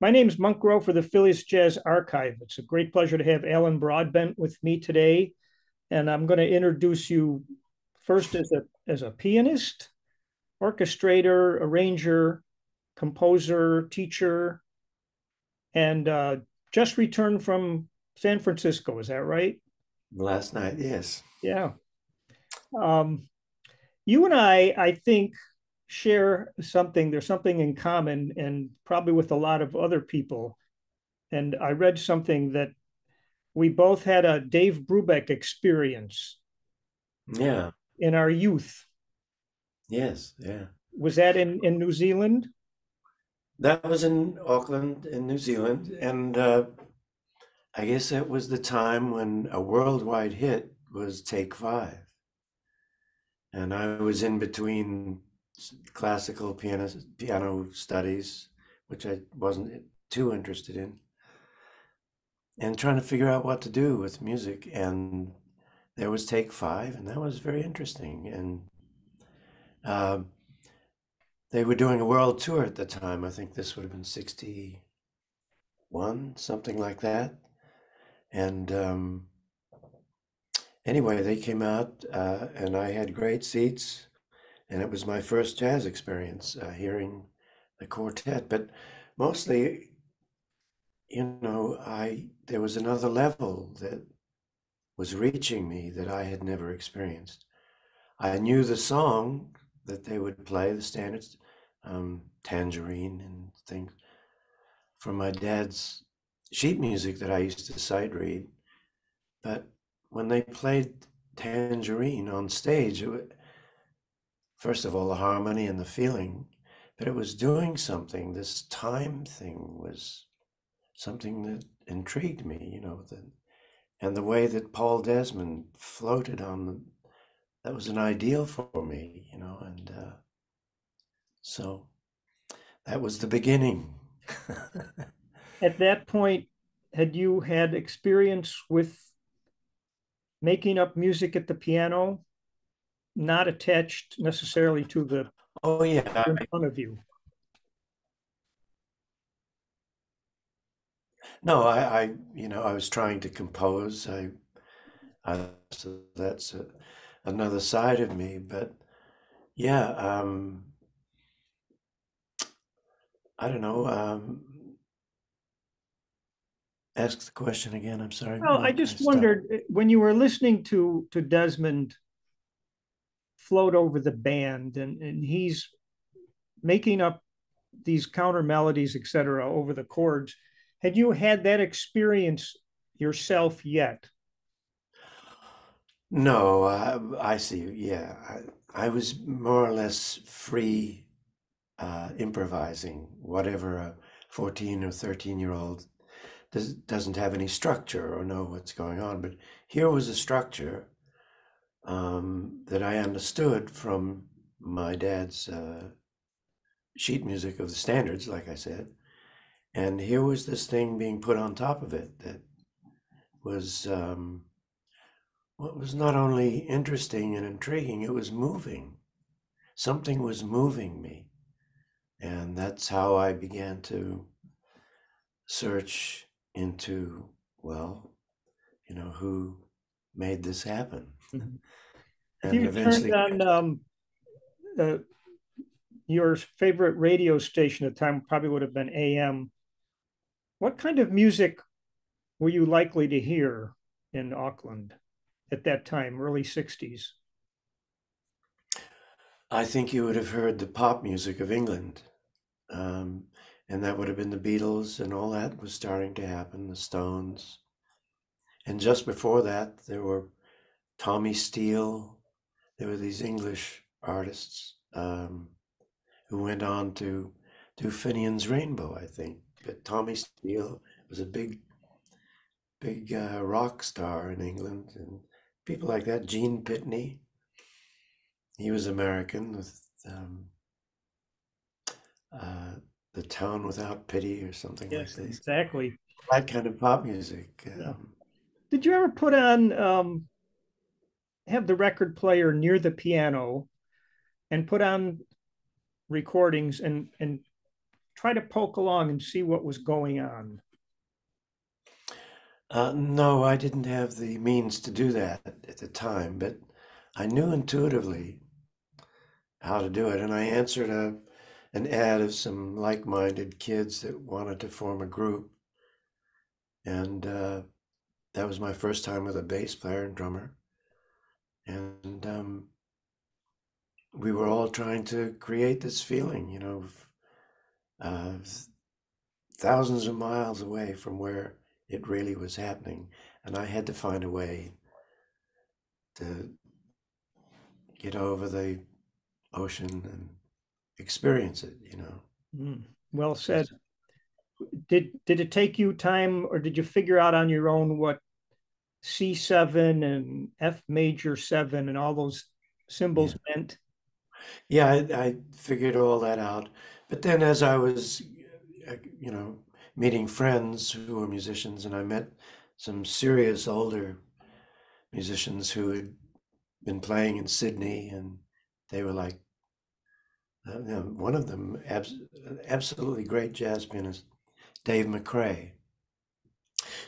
My name is Monk Rowe for the Phillies Jazz Archive. It's a great pleasure to have Alan Broadbent with me today, and I'm going to introduce you first as a pianist, orchestrator, arranger, composer, teacher, and just returned from San Francisco. Is that right? Last night, yes. Yeah. Um, you and I think, share something. There's something in common, and probably with a lot of other people. And I read something that we both had a Dave Brubeck experience Yeah, in our youth. yes, yeah. Was that in New Zealand? That was in Auckland, in New Zealand, and I guess that was the time when a worldwide hit was Take Five. And I was in between classical piano studies, which I wasn't too interested in, and trying to figure out what to do with music. And there was Take Five, and that was very interesting. And uh, they were doing a world tour at the time. I think this would have been 61, something like that. And anyway, they came out, and I had great seats, and it was my first jazz experience hearing the quartet. But mostly, I there was another level that was reaching me that I had never experienced. I knew the song that they would play, the standards, Tangerine and things, from my dad's sheet music that I used to sight read. But when they played Tangerine on stage, first of all, the harmony and the feeling, but it was doing something. This time thing was something that intrigued me, and the way that Paul Desmond floated on that was an ideal for me, and so that was the beginning. At that point, had you had experience with making up music at the piano, not attached necessarily to the Oh yeah, in front of you? no, I was trying to compose. So that's another side of me. But yeah, I don't know. Ask the question again. I'm sorry, Well, I Monk. I just stopped. wondered when you were listening to Desmond float over the band, and he's making up these counter melodies, etc., over the chords. Had you had that experience yourself yet? No, I see. Yeah, I was more or less free, improvising whatever a 14 or 13-year-old doesn't have any structure or know what's going on. But here was a structure that I understood from my dad's sheet music of the standards, like I said. And here was this thing being put on top of it that was what was not only interesting and intriguing, it was moving. Something was moving me. And that's how I began to search into, well, who made this happen. Mhm. If And you turned eventually, on uh, your favorite radio station at the time, probably would have been AM. What kind of music were you likely to hear in Auckland at that time, early 60s? I think you would have heard the pop music of England. Um, and that would have been the Beatles, and all that was starting to happen, the Stones. And just before that, there were Tommy Steele. There were these English artists who went on to do Finian's Rainbow, I think. But Tommy Steele was a big rock star in England, and people like that. Gene Pitney, he was American with uh, The Town Without Pity or something like Yes, this. exactly. That kind of pop music. Yeah. Did you ever put on, have the record player near the piano and put on recordings and try to poke along and see what was going on? No, I didn't have the means to do that at the time, but I knew intuitively how to do it. And I answered an ad of some like-minded kids that wanted to form a group. And that was my first time with a bass player and drummer. And we were all trying to create this feeling, uh, thousands of miles away from where it really was happening. And I had to find a way to get over the ocean and experience it. Mm, well said. It's, Did it take you time, or did you figure out on your own what C7 and F major 7 and all those yeah. symbols meant? Yeah, I figured all that out. But then as I was, uh, you know, meeting friends who were musicians, and I met some serious older musicians who had been playing in Sydney, and they were like, one of them, absolutely great jazz pianist, Dave McCrae.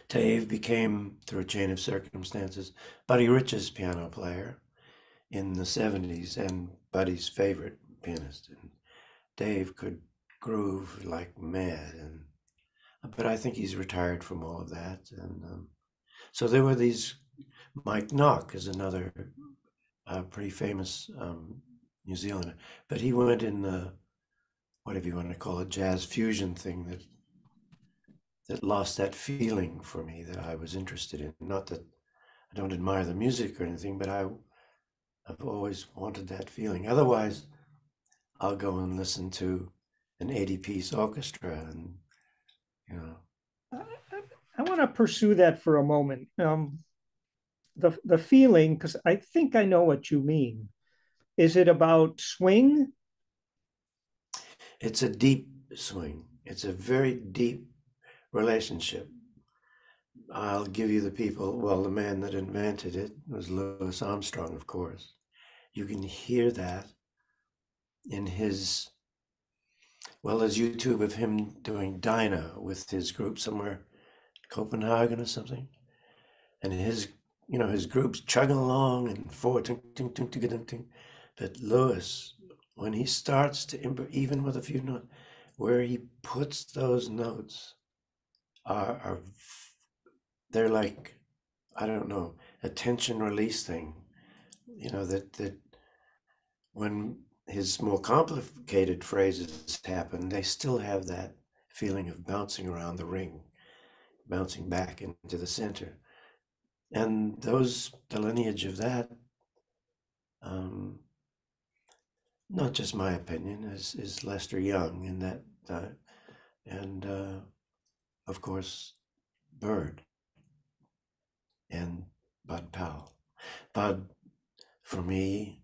Dave became, through a chain of circumstances, Buddy Rich's piano player in the 70s and Buddy's favorite pianist. And Dave could groove like mad, but I think he's retired from all of that. And so there were these. Mike Nock is another pretty famous New Zealander, but he went in the whatever you want to call it, jazz fusion thing that lost that feeling for me that I was interested in. Not that I don't admire the music or anything, but I've always wanted that feeling. Otherwise, I'll go and listen to an 80-piece orchestra and you know I, I want to pursue that for a moment. The feeling, because I think I know what you mean. Is it about swing? it's a deep swing. It's a very deep relationship. I'll give you the people. Well, the man that invented it was Louis Armstrong, of course. You can hear that in his, well, there's YouTube of him doing Dinah with his group somewhere, Copenhagen or something. And his group's chugging along and forward, ting, ting, ting, ting, ting, ting. But Louis, when he starts to, even with a few notes, where he puts those notes are they're like, I don't know, a tension release thing. That when his more complicated phrases happen, they still have that feeling of bouncing around the ring, bouncing back into the center. And the lineage of that, um, not just my opinion, is Lester Young in that, and of course, Bird and Bud Powell. Bud, for me,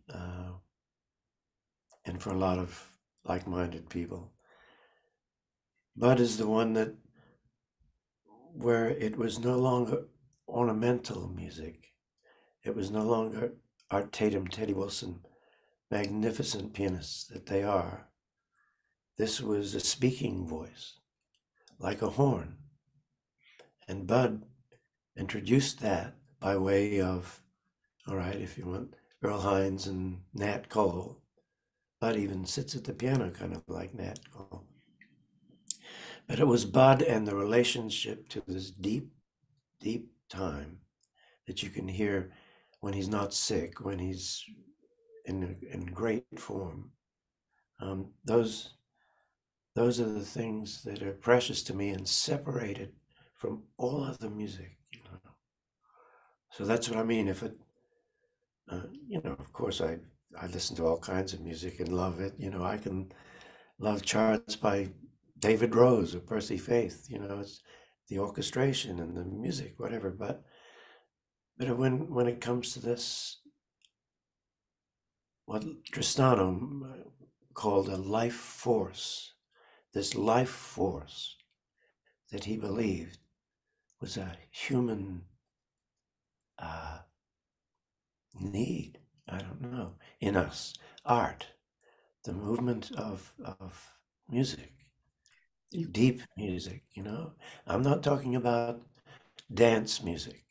and for a lot of like-minded people, Bud is the one that where it was no longer ornamental music. It was no longer Art Tatum, Teddy Wilson, magnificent pianists that they are. This was a speaking voice, like a horn. And Bud introduced that by way of, all right, if you want, Earl Hines and Nat Cole. Bud even sits at the piano kind of like Nat Cole. But it was Bud and the relationship to this deep, deep time that you can hear when he's not sick, when he's in great form. Those are the things that are precious to me and separated from all other music. So that's what I mean. If it, of course, I listen to all kinds of music and love it. I can love charts by David Rose or Percy Faith. It's the orchestration and the music, whatever. But when it comes to this, what Tristano called a life force, this life force that he believed was a human uh, need, I don't know, in us, art, the movement of music. You, deep music, you know. I'm not talking about dance music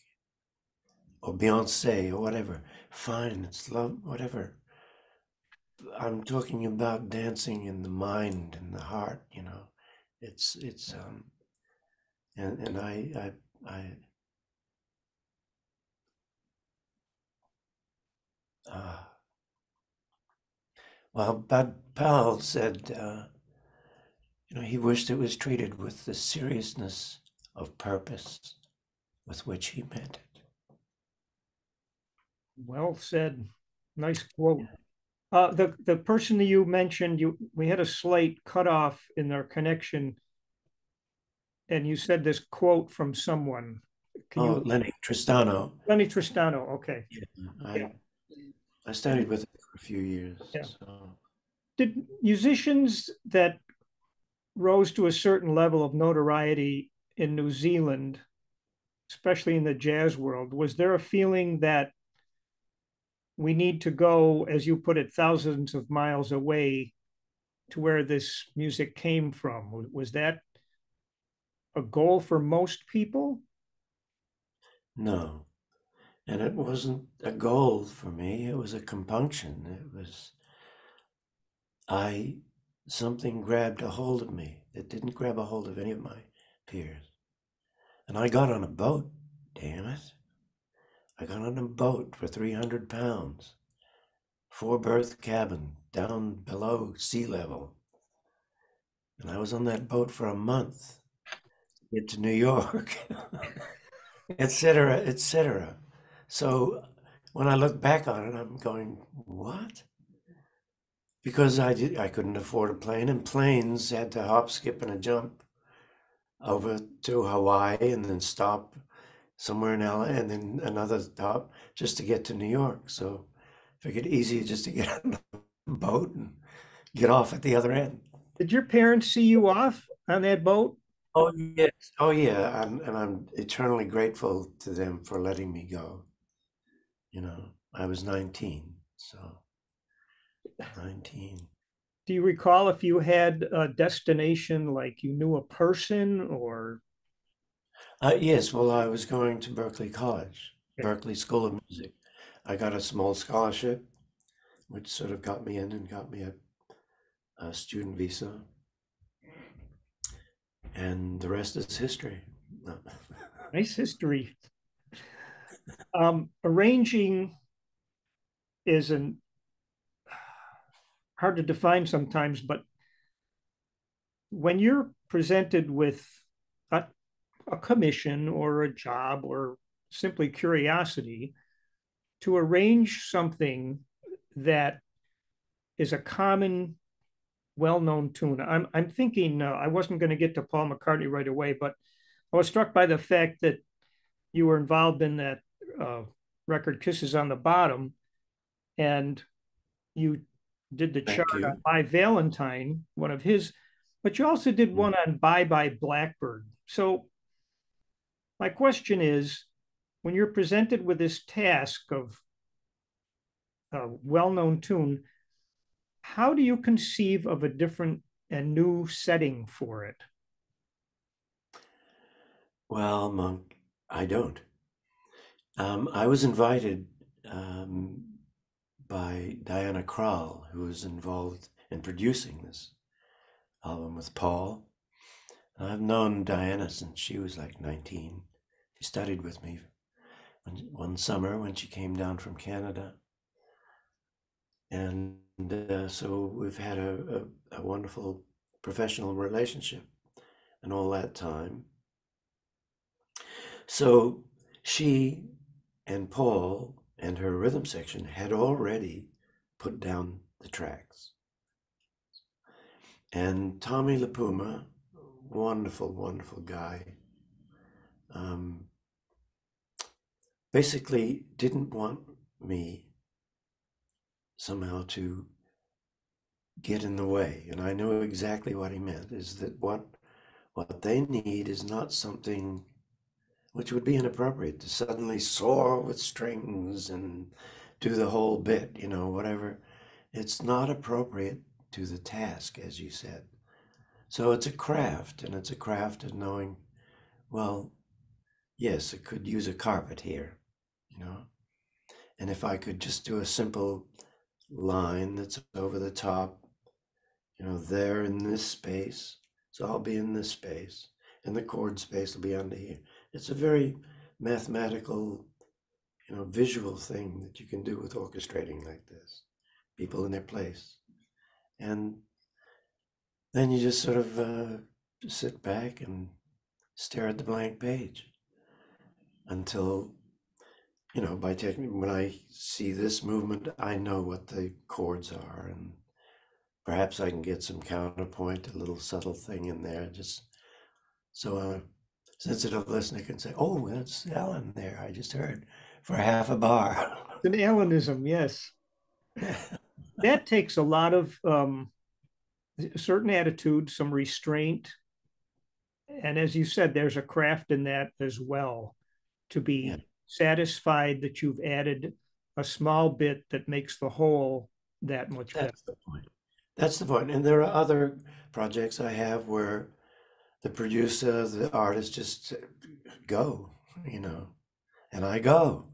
or Beyonce or whatever. Fine, it's love, whatever. I'm talking about dancing in the mind and the heart, you know. It's and I uh well, Bud Powell said, you know, he wished it was treated with the seriousness of purpose with which he meant it. well said. Nice quote. The person that you mentioned, we had a slight cutoff in our connection, and you said this quote from someone. Can Oh, you, Lenny Tristano. Lenny Tristano? Okay. Yeah, Yeah. I studied with him for a few years. Yeah. So Did musicians that rose to a certain level of notoriety in New Zealand, especially in the jazz world, was there a feeling that we need to go, as you put it, thousands of miles away to where this music came from? Was that a goal for most people? no, and it wasn't a goal for me. It was a compunction. It was I something grabbed a hold of me that didn't grab a hold of any of my peers. And I got on a boat, damn it. I got on a boat for 300 pounds, four berth cabin down below sea level. And I was on that boat for a month, get to New York, etc., etc. So when I look back on it, I'm going, what? Because I couldn't afford a plane, and planes had to hop, skip, and a jump over to Hawaii and then stop somewhere in LA and then another stop just to get to New York. So I figured easy just to get on a boat and get off at the other end. Did your parents see you off on that boat? Oh yes, oh yeah, and I'm eternally grateful to them for letting me go. You know, I was 19, so 19. Do you recall if you had a destination, like you knew a person or? Yes, well, I was going to Berkeley College, Okay. Berkeley School of Music. I got a small scholarship, which sort of got me in and got me a student visa, and the rest is history. No. Nice history. Arranging is an hard to define sometimes, but when you're presented with a, a commission or a job or simply curiosity to arrange something that is a common, well-known tune. I'm thinking I wasn't going to get to Paul McCartney right away, but I was struck by the fact that you were involved in that uh, record "Kisses on the Bottom," and you did the chart Thank on you. My Valentine, one of his, but you also did Mm. one on Bye Bye Blackbird. So my question is, when you're presented with this task of a well-known tune, how do you conceive of a different and new setting for it? Well, Monk, I don't. I was invited um, by Diana Krall, who was involved in producing this album with Paul. I've known Diana since she was like 19. She studied with me one summer when she came down from Canada. And so we've had a wonderful professional relationship and all that time. So she and Paul and her rhythm section had already put down the tracks. And Tommy LaPuma, wonderful, wonderful guy, um, basically didn't want me somehow to get in the way. And I knew exactly what he meant, is that what they need is not something which would be inappropriate to suddenly soar with strings and do the whole bit, whatever. It's not appropriate to the task, as you said. So it's a craft, and it's a craft of knowing, well, yes, it could use a carpet here, you know. And if I could just do a simple line that's over the top, there in this space, so I'll be in this space, and the chord space will be under here. It's a very mathematical, visual thing that you can do with orchestrating like this, people in their place. And then you just sort of sit back and stare at the blank page until, by taking, when I see this movement, I know what the chords are, and perhaps I can get some counterpoint, a little subtle thing in there, just so a sensitive listener can say, "Oh, that's Alan there. I just heard for half a bar." It's an Alanism, yes. That takes a lot of a certain attitude, some restraint, and as you said, there's a craft in that as well, to Yeah, be satisfied that you've added a small bit that makes the whole that much better. that's the point. That's the point. And there are other projects I have where the producer, the artist just go, you know, and I go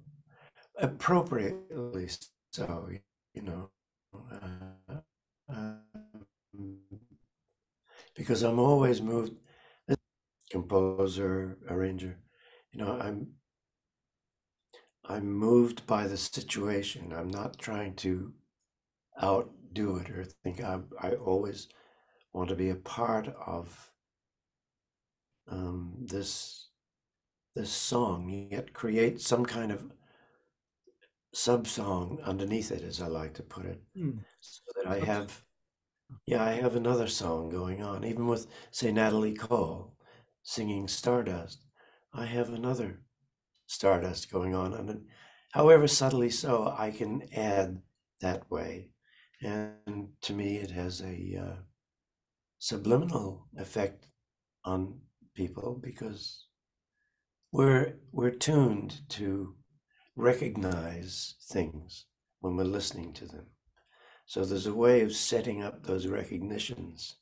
appropriately so, you know, uh, um, because I'm always moved, composer, arranger, I'm moved by the situation. I'm not trying to outdo it or think I always want to be a part of this song, yet create some kind of sub song underneath it, as I like to put it, Hmm. so that I have another song going on. Even with, say, Natalie Cole singing Stardust, I have another Stardust going on, and however subtly so, I can add that way. And to me, it has a subliminal effect on people because we're tuned to recognize things when we're listening to them. So there's a way of setting up those recognitions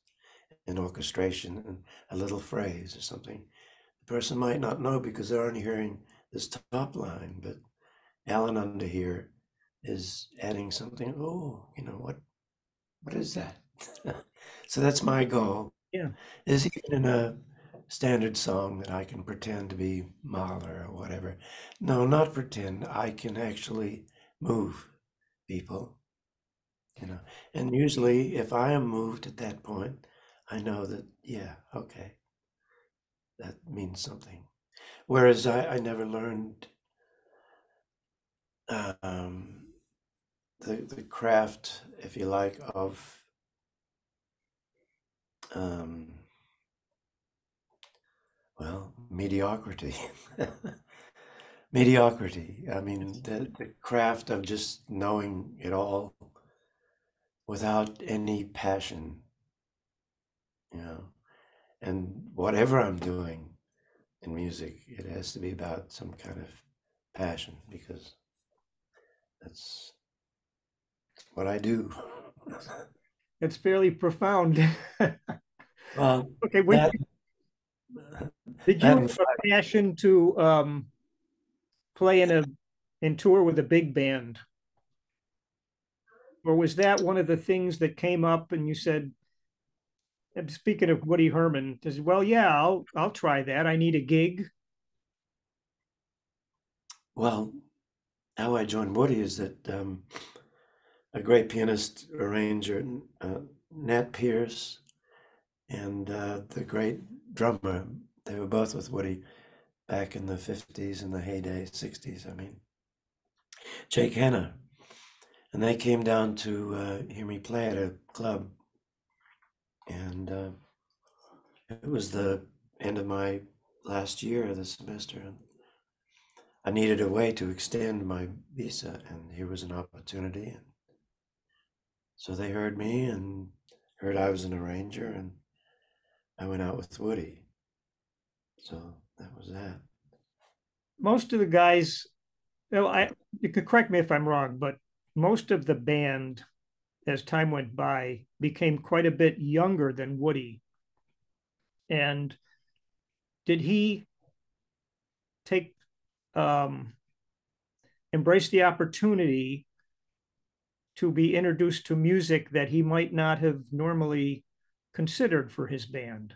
in orchestration and a little phrase or something. The person might not know because they're only hearing this top line, but Alan under here is adding something. Oh, what is that? So that's my goal. Yeah. Is even in a standard song that I can pretend to be Mahler or whatever. No, not pretend. I can actually move people, you know. And usually, if I am moved at that point, I know that, yeah, okay, that means something. Whereas I never learned um, the craft, if you like, of um, mediocrity. Mediocrity. I mean, the craft of just knowing it all without any passion, you know. And whatever I'm doing in music, it has to be about some kind of passion because that's what I do. It's fairly profound. Well, Okay, that did you that have and a passion to play in tour with a big band, or was that one of the things that came up and you said, and speaking of Woody Herman, says, well, yeah, I'll try that. I need a gig. well, how I joined Woody is that a great pianist arranger, Nat Pierce, and the great drummer, they were both with Woody back in the 50s and the heyday 60s. I mean, Jake Hanna. And they came down to hear me play at a club. And it was the end of my last year of the semester. And I needed a way to extend my visa, and here was an opportunity. And so they heard me and heard I was an arranger, and I went out with Woody. So that was that. Most of the guys, well, you could correct me if I'm wrong, but most of the band, as time went by, became quite a bit younger than Woody. And did he take um, embrace the opportunity to be introduced to music that he might not have normally considered for his band?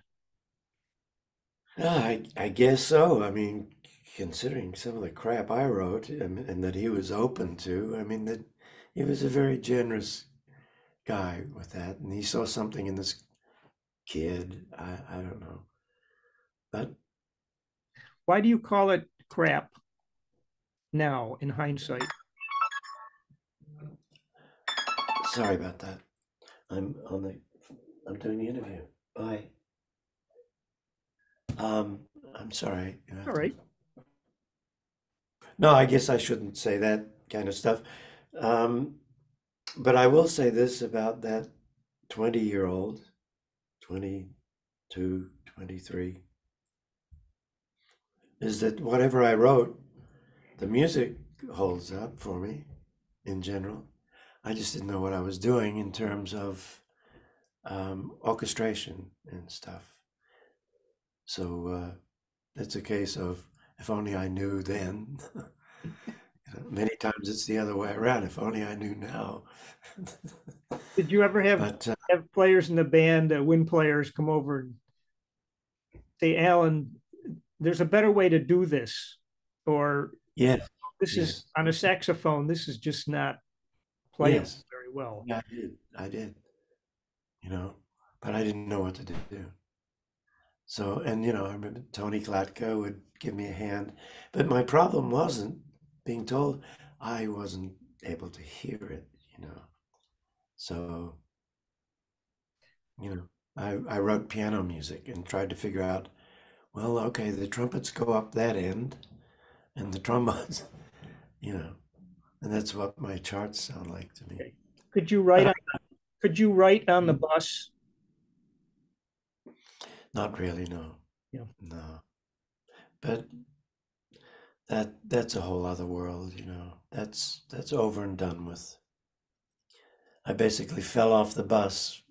I guess so. I mean, considering some of the crap I wrote and that he was open to, I mean, that he was a very generous guy with that. And he saw something in this kid. I don't know. But Why do you call it crap now in hindsight? sorry about that. I'm on the, I'm doing the interview. Bye. I'm sorry. You All have to. right. No, I guess I shouldn't say that kind of stuff. Um, but I will say this about that 20-year-old, 22, 23, is that whatever I wrote, the music holds up for me in general. I just didn't know what I was doing in terms of orchestration and stuff. So it's a case of if only I knew then. Many times it's the other way around. If only I knew now. Did you ever But have players in the band, wind players, come over and say, Alan, there's a better way to do this, or yes, this is yes, on a saxophone, this is just not playable yes, very well. yeah, I did. I did, you know, but I didn't know what to do. So, and I remember Tony Klatka would give me a hand, but my problem wasn't being told. I wasn't able to hear it, you know. So, you know, I wrote piano music and tried to figure out, well, okay, the trumpets go up that end and the trombones, you know, and that's what my charts sound like to me. Okay. Could you write But on could you write on the bus? not really, no, Yeah, no. But that's a whole other world, you know. That's over and done with. I basically fell off the bus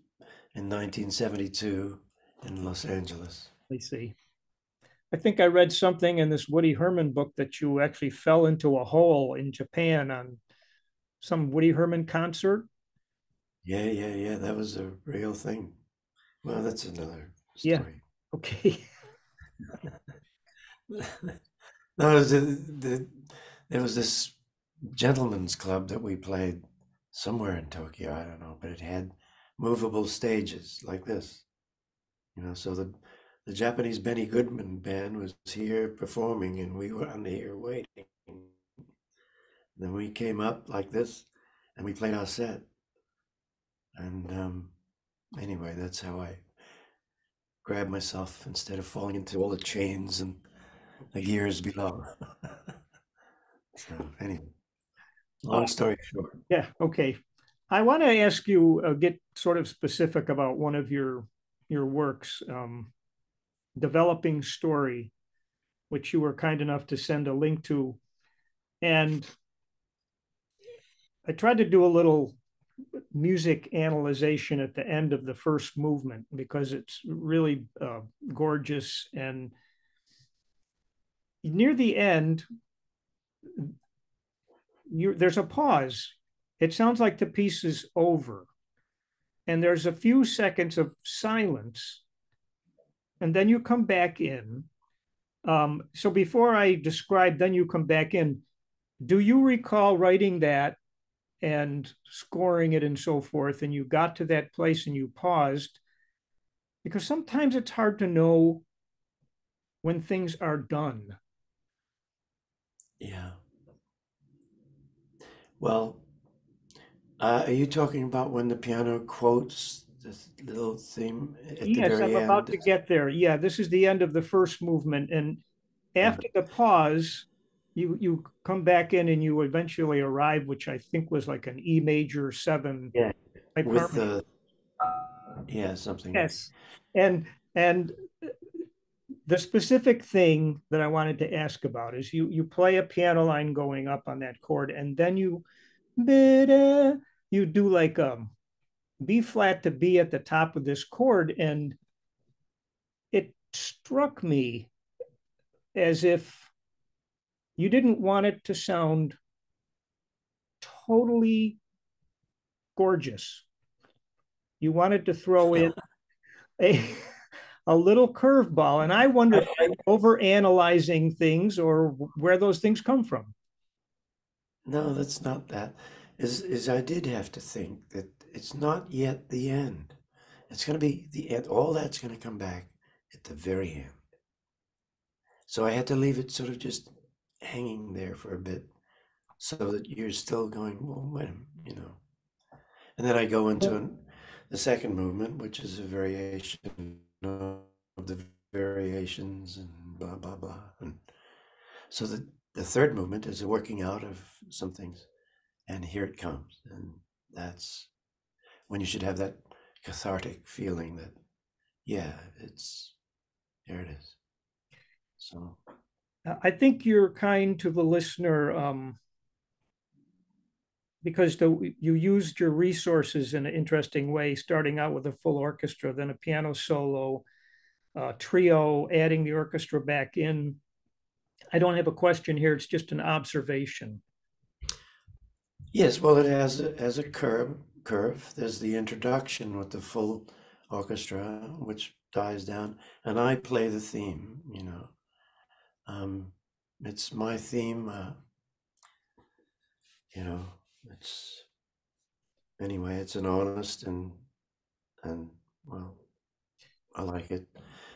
in 1972 in Los Angeles. I see. I think I read something in this Woody Herman book that you actually fell into a hole in Japan on some Woody Herman concert. Yeah, yeah, yeah. That was a real thing. Well, that's another Yeah. story. Okay. No, it was there was this gentleman's club that we played somewhere in Tokyo. I don't know, but it had movable stages like this. So the Japanese Benny Goodman band was here performing, and we were on here waiting. Then we came up like this, and we played our set. And anyway, that's how I grabbed myself instead of falling into all the chains and the gears below. So anyway, Uh, long story short. yeah. Okay. I want to ask you, get sort of specific about one of your works, developing story, which you were kind enough to send a link to, and I tried to do a little music analyzation at the end of the first movement because it's really gorgeous. And near the end, there's a pause. It sounds like the piece is over, and there's a few seconds of silence, and then you come back in. So before I describe, then you come back in. Do you recall writing that and scoring it and so forth, and you got to that place and you paused? Because sometimes it's hard to know when things are done. Yeah. Well, are you talking about when the piano quotes this little theme at the Yes, very I'm about end? to get there. Yeah, this is the end of the first movement. And after the pause, you come back in and you eventually arrive, which I think was like an E major seven Yeah. type With harmony. the, yeah, something. Yes. And the specific thing that I wanted to ask about is you play a piano line going up on that chord, and then you do like B flat to B at the top of this chord, and it struck me as if you didn't want it to sound totally gorgeous. You wanted to throw in a a little curveball, and I wonder if I'm over analyzing things or where those things come from. No, that's not that. Is I did have to think that it's not yet the end. It's going to be the end. All that's going to come back at the very end. So I had to leave it sort of just hanging there for a bit, so that you're still going, well, wait a minute, you know. And then I go into the second movement, which is a variation of the variations and blah, blah, blah. And so the third movement is a working out of some things. And here it comes. And that's when you should have that cathartic feeling that, yeah, it's, there it is. So, I think you're kind to the listener because you used your resources in an interesting way, starting out with a full orchestra, then a piano solo, trio, adding the orchestra back in. I don't have a question here. It's just an observation. yes, well, it has a curve. There's the introduction with the full orchestra, which dies down, and I play the theme, you know. Um, it's my theme, you know, it's anyway, it's an honest and well, I like it.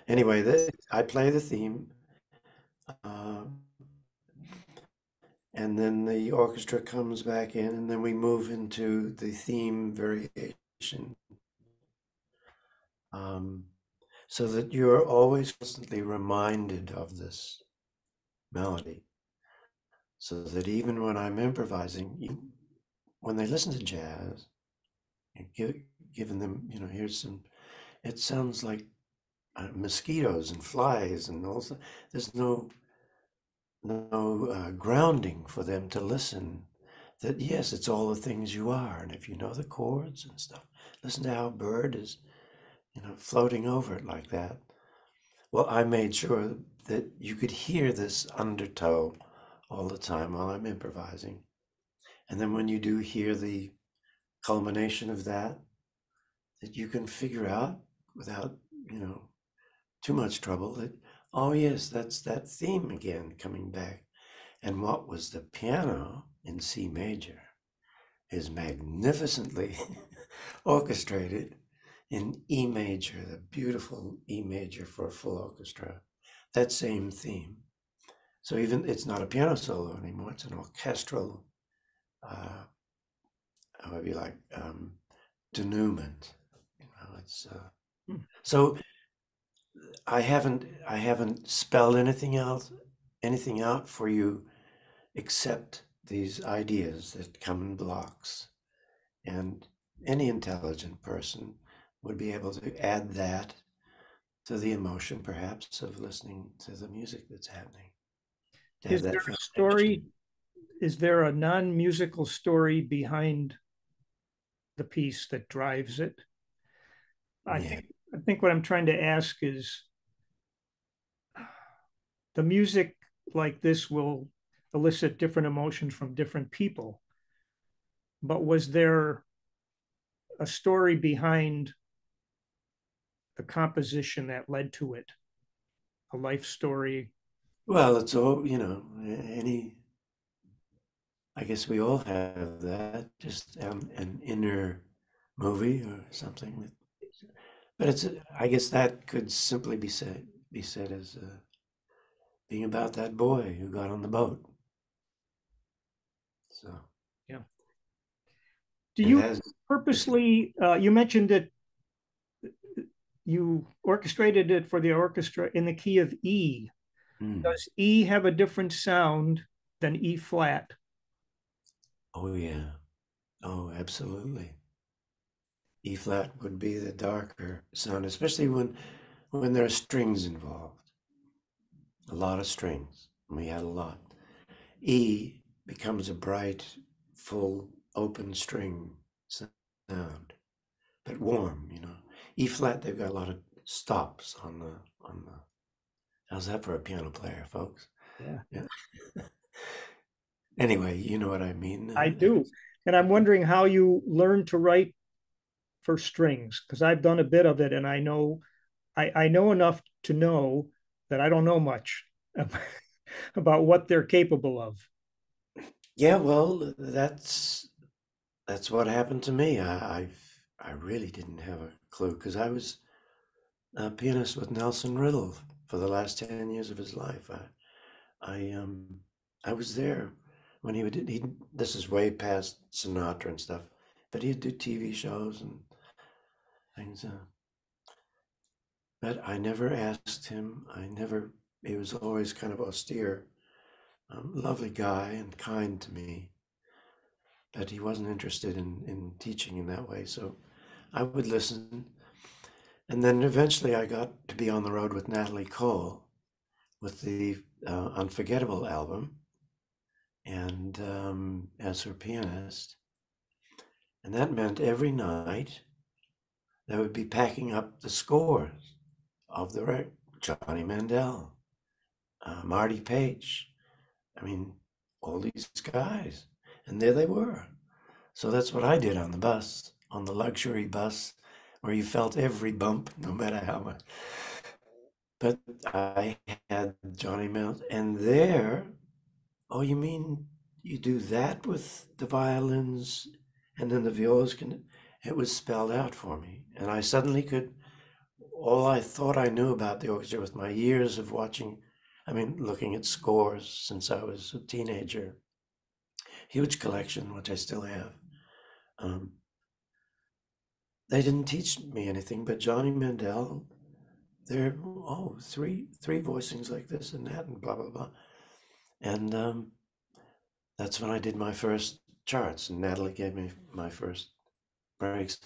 Anyway, I play the theme, uh, and then the orchestra comes back in, and then we move into the theme variation, um, so that you're always constantly reminded of this melody, so that even when I'm improvising, when they listen to jazz, and giving them, you know, here's some, it sounds like mosquitoes and flies and all. There's no grounding for them to listen. That yes, it's all the things you are, and if you know the chords and stuff, listen to how a bird is, you know, floating over it like that. Well, I made sure that you could hear this undertow all the time while I'm improvising, and then when you do hear the culmination of that, that you can figure out without, you know, too much trouble that, oh yes, that's that theme again coming back. And what was the piano in C major is magnificently orchestrated in E major, the beautiful E major for a full orchestra, that same theme. So even it's not a piano solo anymore, it's an orchestral, uh, however you like, denouement. You know, it's Hmm. so I haven't spelled anything out for you except these ideas that come in blocks. And any intelligent person would be able to add that to the emotion, perhaps, of listening to the music that's happening, to have Is there that a story? foundation. Is there a non-musical story behind the piece that drives it? I Yeah. think I think what I'm trying to ask is the music like this will elicit different emotions from different people. But was there a story behind the composition that led to it? A life story? Well, it's all, you know, any, I guess we all have that, just an inner movie or something. But I guess that could simply be said as being about that boy who got on the boat. So Yeah. Do it you has this. purposely, you mentioned that you orchestrated it for the orchestra in the key of E. Mm. Does E have a different sound than E flat? Oh yeah. Oh, absolutely. E flat would be the darker sound, especially when there are strings involved. A lot of strings. We had a lot. E becomes a bright, full, open string sound, but warm. You know. E flat, they've got a lot of stops on the. How's that for a piano player, folks? Yeah, Yeah. Anyway, you know what I mean. I do. And I'm wondering how you learn to write for strings, because I've done a bit of it and I know enough to know that I don't know much about what they're capable of. Yeah, well, that's what happened to me. I really didn't have a clue because I was a pianist with Nelson Riddle for the last 10 years of his life. I I was there when he would he. This is way past Sinatra and stuff, but he'd do TV shows and things. But I never asked him. I never. He was always kind of austere, lovely guy and kind to me. But he wasn't interested in teaching in that way. So I would listen. And then eventually I got to be on the road with Natalie Cole with the Unforgettable album and as her pianist. And that meant every night they would be packing up the scores of the Johnny Mandel, Marty Page. I mean, all these guys. And there they were. So that's what I did on the bus, on the luxury bus, where you felt every bump, no matter how much. But I had Johnny Mount, and there, oh, you mean you do that with the violins and then the violas can, it was spelled out for me. And I suddenly could, all I thought I knew about the orchestra with my years of watching, I mean, looking at scores since I was a teenager, huge collection, which I still have. Um, they didn't teach me anything, but Johnny Mandel, there, oh, three voicings like this and that and blah, blah, blah. And that's when I did my first charts, and Natalie gave me my first breaks.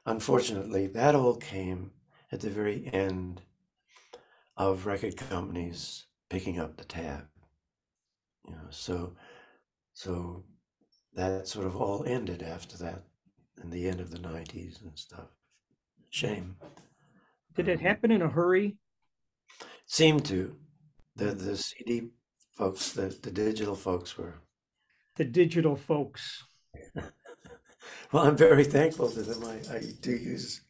Unfortunately, that all came at the very end of record companies picking up the tab. So that sort of all ended after that, in the end of the '90s and stuff. Shame. Did it Um, happen in a hurry? seemed to the CD folks, the digital folks were. The digital folks. Well, I'm very thankful to them. I do use.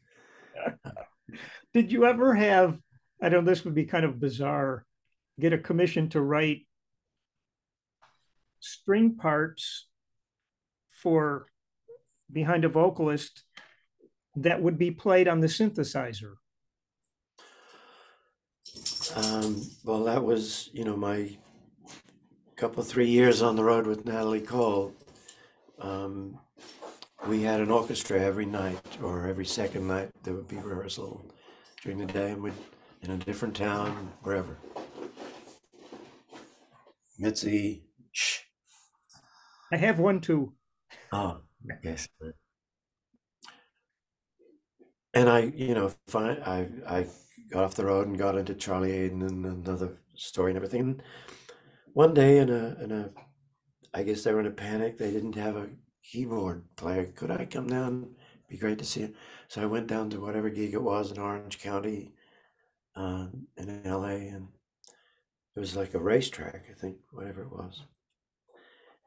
Did you ever have, I know this would be kind of bizarre, get a commission to write string parts for behind a vocalist that would be played on the synthesizer? Well, that was, my couple, 3 years on the road with Natalie Cole. Um, we had an orchestra every night or every second night. There would be rehearsal during the day, and we'd in a different town, wherever. Mitzi, shh. I have one too. Oh, yes. And I got off the road and got into Charlie Aiden and another story and everything. And one day I guess they were in a panic. They didn't have a keyboard player. Could I come down? Be great to see you. So I went down to whatever gig it was in Orange County, in LA, and it was like a racetrack, I think, whatever it was.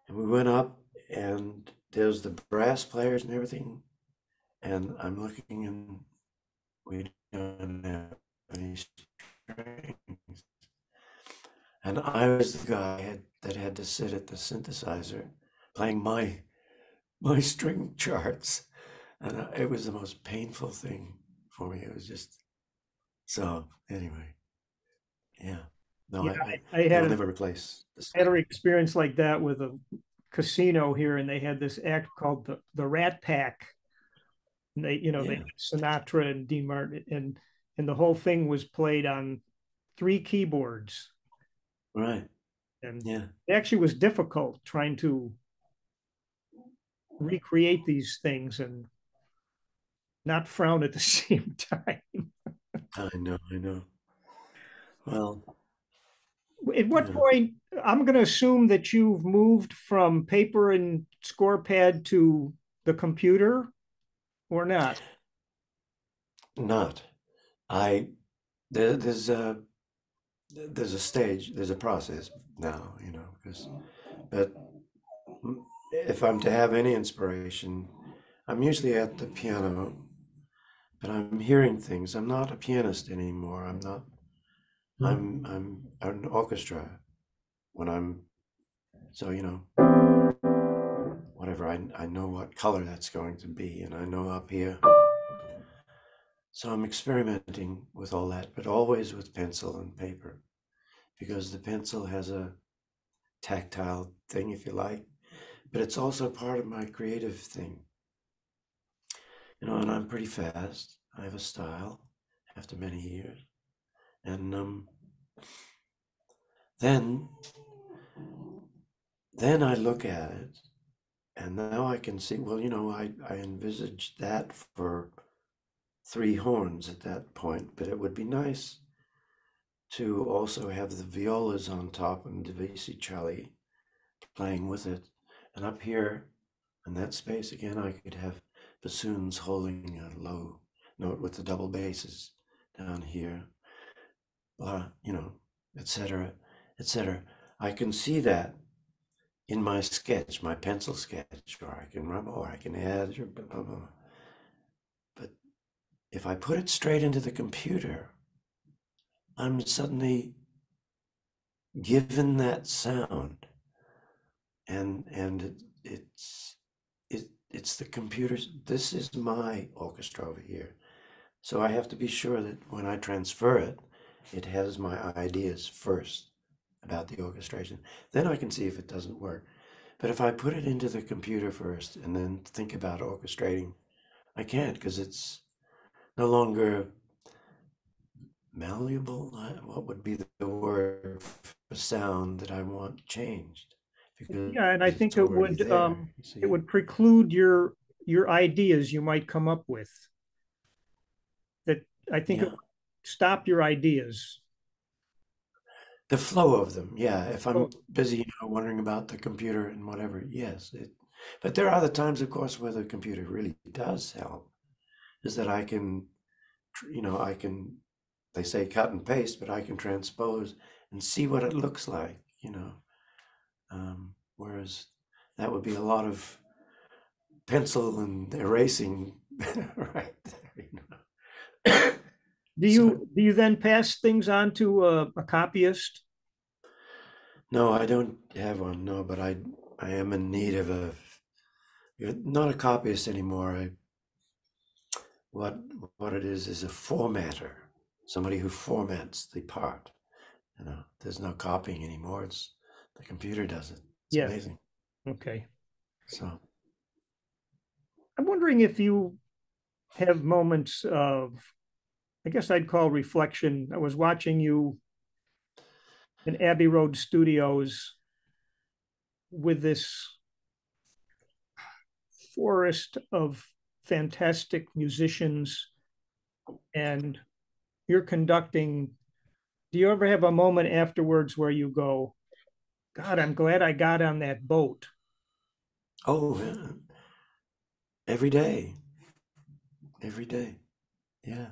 And we went up, and there's the brass players and everything. And I'm looking, and we don't have any strings. And I was the guy that had to sit at the synthesizer playing my string charts. And it was the most painful thing for me. It was just so anyway. Yeah. No, Yeah, I I it'll never replace this. had an experience like that with a casino here, and they had this act called the Rat Pack. And they Yeah. had Sinatra and Dean Martin, and the whole thing was played on three keyboards, Right. and Yeah. it actually was difficult trying to recreate these things and not frown at the same time. I know. I know. Well, At what yeah. point, I'm going to assume that you've moved from paper and score pad to the computer or not? Not. I there's a stage, there's a process now, because but if I'm to have any inspiration, I'm usually at the piano, but I'm hearing things. I'm not a pianist anymore. I'm not. I'm an orchestra when I'm so whatever. I know what color that's going to be, and I know up here. So I'm experimenting with all that, but always with pencil and paper because the pencil has a tactile thing, if you like, but it's also part of my creative thing. And I'm pretty fast. I have a style after many years. And then then I look at it and now I can see, well, I envisaged that for three horns at that point, but it would be nice to also have the violas on top and Divisi Celli playing with it. And up here in that space again, I could have bassoons holding a low note with the double basses down here, you know, etc., etc. I can see that in my sketch, my pencil sketch, or I can rub, or I can add, or blah, blah, blah. But if I put it straight into the computer, I'm suddenly given that sound, and it's the computer's. This is my orchestra over here, so I have to be sure that when I transfer it, it has my ideas first about the orchestration. Then I can see if it doesn't work. But if I put it into the computer first and then think about orchestrating, I can't because it's no longer malleable. What would be the word for sound that I want changed? Because Yeah, and I think it's already there, you it see. would preclude your ideas you might come up with. That I think it Yeah. would stop your ideas. The flow of them, yeah. If Oh, I'm busy, wondering about the computer and whatever, yes. But there are other times, of course, where the computer really does help. Is that I can, I can, they say cut and paste, but I can transpose and see what it looks like. Whereas that would be a lot of pencil and erasing right there. So, do you then pass things on to a copyist? no, I don't have one, no, but I am in need of not a copyist anymore. What what it is a formatter, somebody who formats the part. There's no copying anymore. It's the computer does it. It's Yes. amazing. Okay. So, I'm wondering if you have moments of, I guess I'd call reflection. I was watching you in Abbey Road Studios with this forest of fantastic musicians, and you're conducting. Do you ever have a moment afterwards where you go, God, I'm glad I got on that boat? oh, yeah. Every day, every day, yeah.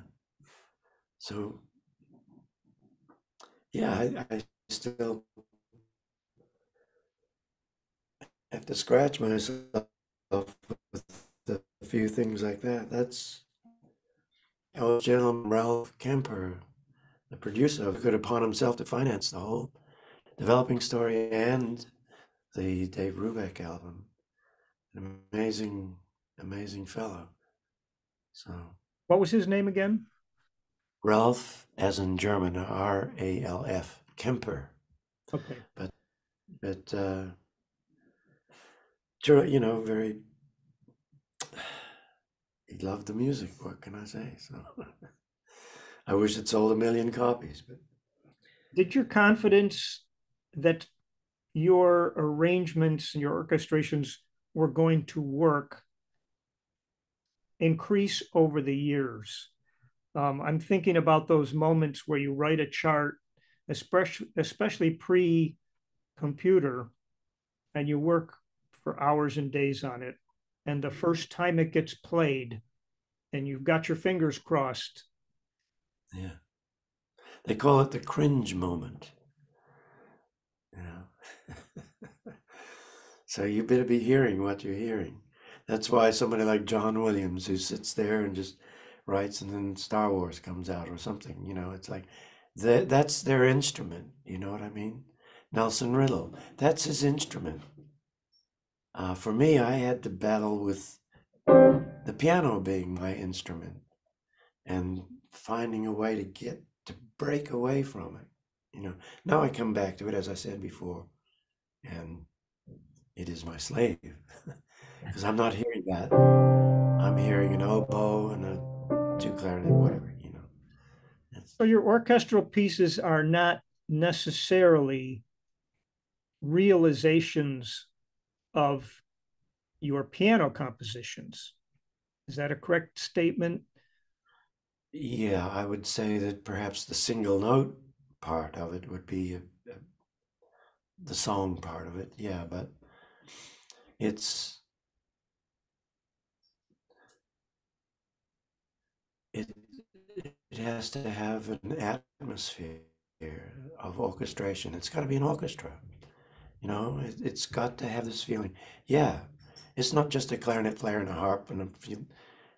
So, yeah, I still have to scratch myself with a few things like that. That's how gentleman Ralph Kemper, the producer, took it upon himself to finance the whole developing story and the Dave Brubeck album. An amazing, amazing fellow. So What was his name again? Ralph, as in German, Ralf Kemper, Okay. but very. He loved the music. What can I say? So I wish it sold a million copies, but Did your confidence that your arrangements and your orchestrations were going to work increase over the years? I'm thinking about those moments where you write a chart, especially pre-computer, and you work for hours and days on it. And the first time it gets played, and you've got your fingers crossed, Yeah. They call it the cringe moment, you know. So you better be hearing what you're hearing. That's why somebody like John Williams, who sits there and just writes, and then Star Wars comes out or something, it's like that's their instrument. You know what I mean? Nelson Riddle, that's his instrument. For me, I had to battle with the piano being my instrument and finding a way to break away from it. Now I come back to it, as I said before, and it is my slave because I'm not hearing that. I'm hearing an oboe and a two clarinet, whatever. It's, So your orchestral pieces are not necessarily realizations of your piano compositions. Is that a correct statement? yeah, I would say that perhaps the single note part of it would be the song part of it. Yeah, but it's it it has to have an atmosphere of orchestration. It's got to be an orchestra. It's got to have this feeling. Yeah, it's not just a clarinet player and a harp and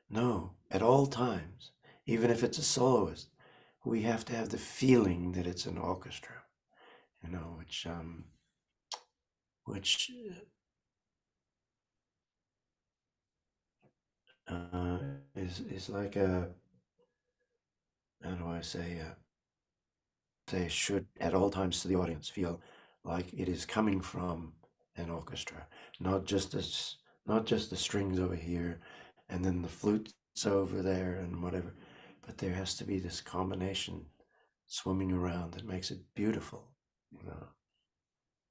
no, at all times, even if it's a soloist, we have to have the feeling that it's an orchestra. Which uh, is like a, how do I say should at all times to the audience feel like it is coming from an orchestra, not just this, not just the strings over here, and then the flutes over there and whatever, but there has to be this combination swimming around that makes it beautiful, you know,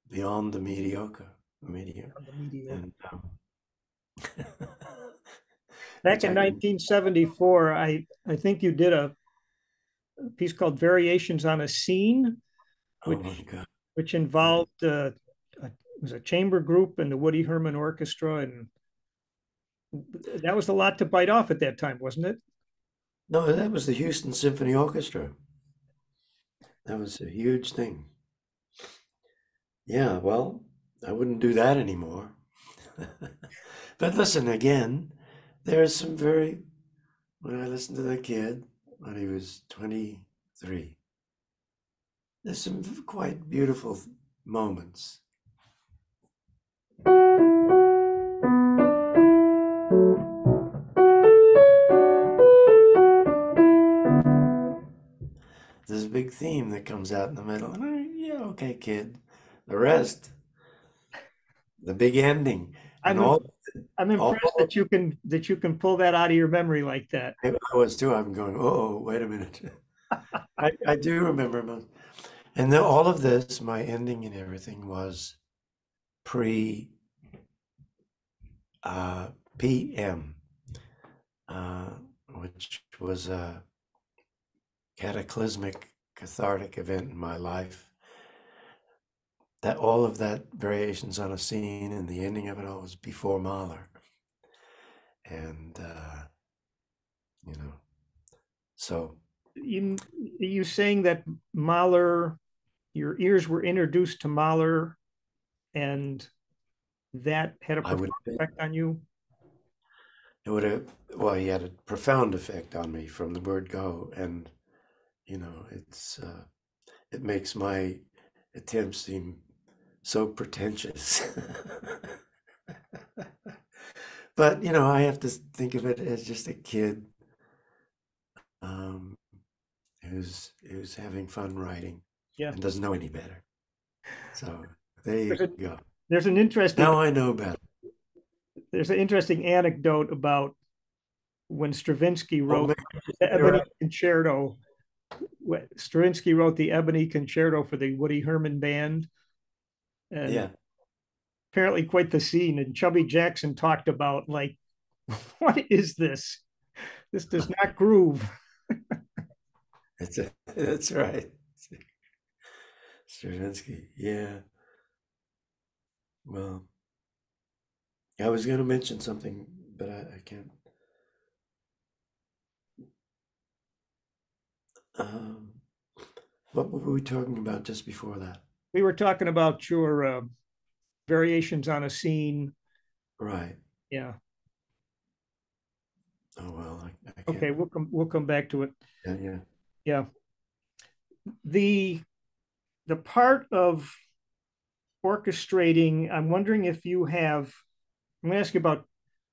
beyond the mediocre, On the mediocre. and Back which in I can. 1974, I think you did a piece called Variations on a Scene, Oh my which God, which that is, involved it was a chamber group and the Woody Herman Orchestra, and that was a lot to bite off at that time, wasn't it? no, that was the Houston Symphony Orchestra. That was a huge thing. Yeah, well, I wouldn't do that anymore. But listen, again, there's some very, when I listened to the kid when he was 23, there's some quite beautiful moments. There's a big theme that comes out in the middle. And yeah, okay, kid. The rest, the big ending, and I'm I'm all impressed that you can pull that out of your memory like that. I was too. I'm going, oh, wait a minute. I do remember most. And then all of this, my ending and everything was pre uh, PM, uh, which was a cataclysmic, cathartic event in my life. That all of that variations on a scene and the ending of it all was before Mahler, and you know, so You saying that Mahler, your ears were introduced to Mahler, and that had a I would profound effect on you? it would have well, he had a profound effect on me from the word go, and it makes my attempts seem so pretentious. But I have to think of it as just a kid um, who's having fun writing Yeah. and doesn't know any better. So there you There's a go. there's an interesting Now I know better. there's an interesting anecdote about when Stravinsky Oh wrote man, the you're Ebony right. Concerto. Stravinsky wrote the Ebony Concerto for the Woody Herman Band, and Yeah, apparently quite the scene. And Chubby Jackson talked about like, what is this? This does not groove. that's right. Stravinsky. Yeah. Well, I was going to mention something, but I can't. Um, what were we talking about just before that? We were talking about your variations on a scene. Right. Yeah. Oh well, I can't. Okay, we'll come back to it. Yeah, yeah. Yeah. The the part of orchestrating, I'm wondering if you have, I'm going to ask you about,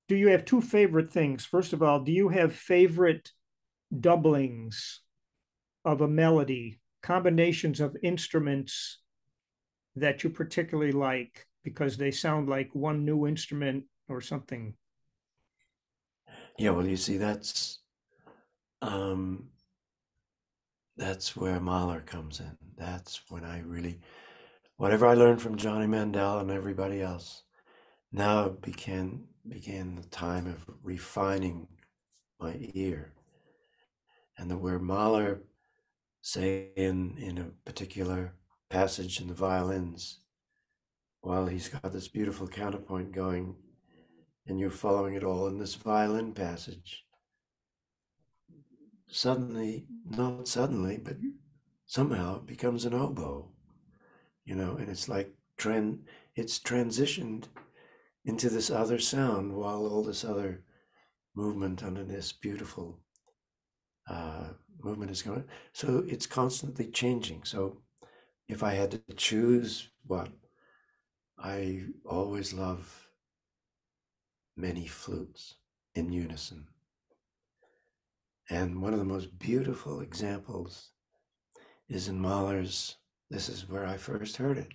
do you have two favorite things? First of all, do you have favorite doublings of a melody, combinations of instruments that you particularly like because they sound like one new instrument or something? Yeah. Well, you see, um, that's where Mahler comes in. That's when I really, whatever I learned from Johnny Mandel and everybody else, now began the time of refining my ear, and the where Mahler, say in a particular passage in the violins, while he's got this beautiful counterpoint going, and you're following it all in this violin passage. Suddenly, not suddenly, but somehow it becomes an oboe, and it's like it's transitioned into this other sound while all this other movement under this beautiful uh, movement is going. So it's constantly changing. So if I had to choose what, I always love many flutes in unison. And one of the most beautiful examples is in Mahler's, this is where I first heard it,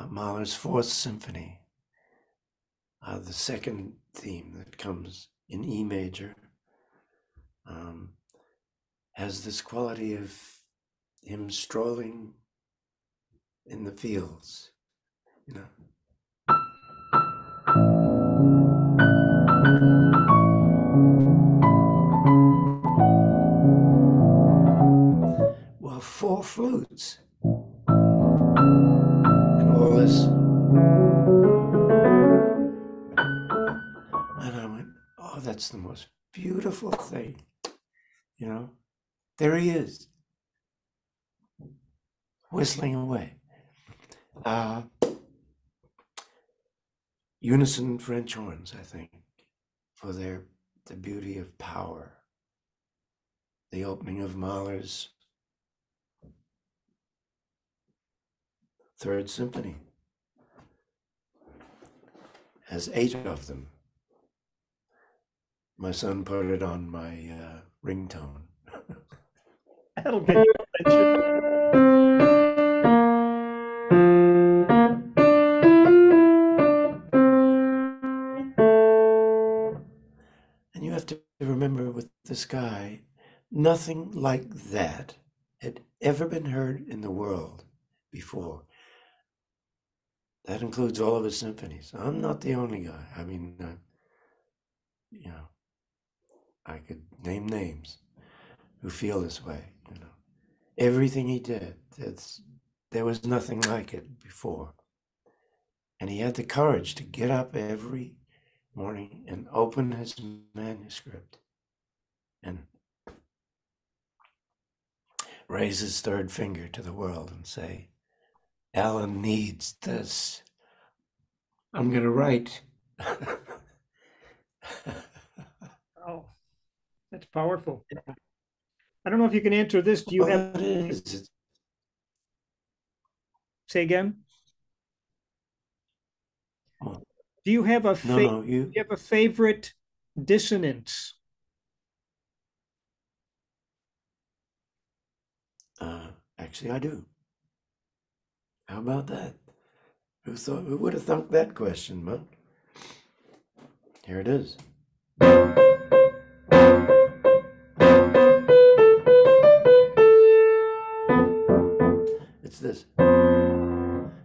Mahler's Fourth Symphony, the second theme that comes in E major, um, has this quality of him strolling in the fields, you know. Well, four flutes and all this. And I went, oh, that's the most beautiful thing, you know. There he is, whistling away. Uh, Unison French horns, I think, for the beauty of power. The opening of Mahler's Third Symphony has 8 of them. My son put it on my ringtone. That'll get your attention. And you have to remember with this guy, nothing like that had ever been heard in the world before. That includes all of his symphonies. I'm not the only guy. I mean, you know, I could name names who feel this way. Everything he did, there was nothing like it before. And he had the courage to get up every morning and open his manuscript and raise his third finger to the world and say, Alan needs this. I'm going to write. Oh, that's powerful. I don't know if you can answer this. Do you have, Well, it is. say again? Oh, Do you have a no, no, do you have a favorite dissonance? actually, I do. How about that? Who would have thunk that question, but here it is. It's this.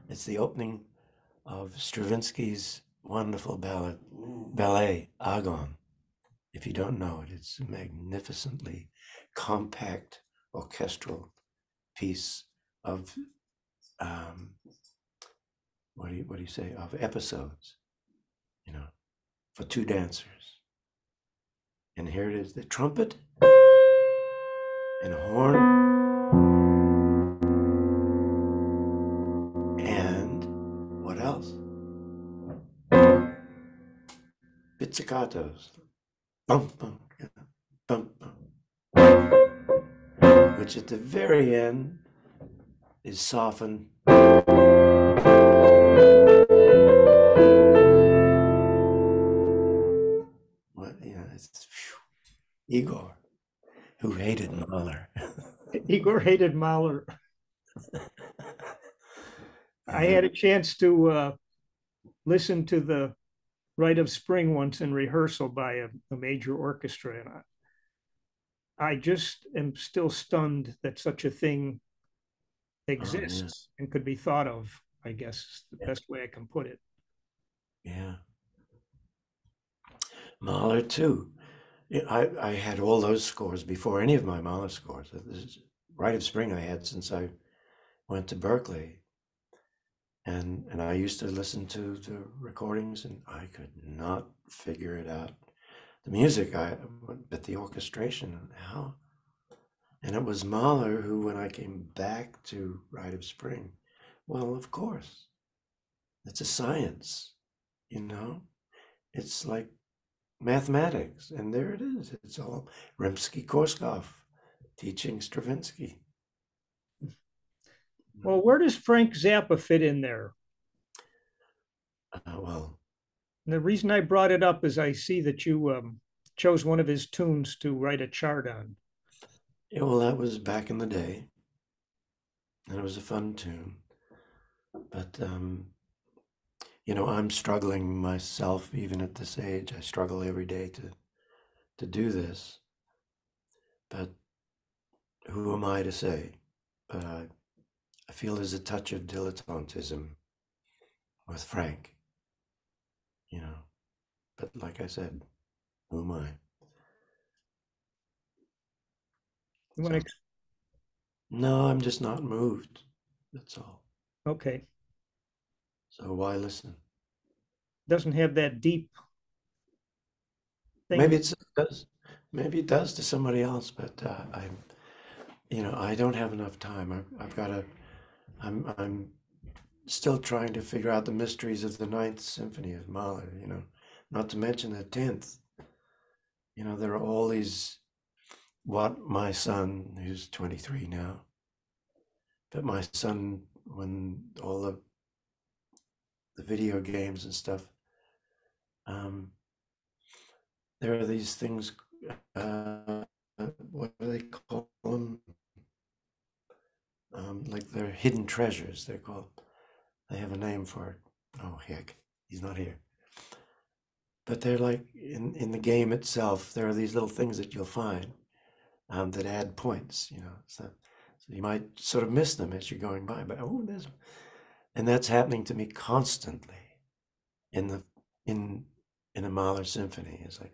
It's the opening of Stravinsky's wonderful ballet, Agon. If you don't know it, it's a magnificently compact orchestral piece of um, what do you say, of episodes, for 2 dancers. And here it is, the trumpet and a horn, and what else? Pizzicatos. Bum, bum, yeah, bum, bum. Which at the very end is softened. What, it's Igor, who hated Mahler. Igor hated Mahler. I Yeah. had a chance to listen to the Rite of Spring once in rehearsal by a major orchestra, and I just am still stunned that such a thing Oh, yeah. exists and could be thought of, I guess is the Yeah. best way I can put it. Yeah. Mahler, too. Yeah, I had all those scores before any of my Mahler scores. This is Rite of Spring I had since I went to Berkeley. And I used to listen to the recordings and I could not figure it out. The music, but the orchestration, how? And it was Mahler who, when I came back to Rite of Spring, well, of course, it's a science, you know? It's like mathematics, and there it is. It's all Rimsky-Korsakov teaching Stravinsky. Well, where does Frank Zappa fit in there? Well, And the reason I brought it up is I see that you chose one of his tunes to write a chart on. yeah, well, that was back in the day, and it was a fun tune. But I'm struggling myself even at this age. I struggle every day to do this. But who am I to say? But I feel there's a touch of dilettantism with Frank, you know. But like I said, who am I? You want So to? no, I'm just not moved. That's all. Okay, So why listen? doesn't have that deep thing. Maybe it does. Maybe it does to somebody else, but I don't have enough time. I've got to. I'm still trying to figure out the mysteries of the Ninth Symphony of Mahler. Not to mention the 10th. There are all these. What my son, who's 23 now, but my son, when all the video games and stuff, um, there are these things. Uh, what do they call them? Like they're hidden treasures. They're called. They have a name for it. Oh heck, he's not here. But they're like in the game itself. There are these little things that you'll find that add points. So you might sort of miss them as you're going by. But and that's happening to me constantly in the in in a Mahler symphony. It's like,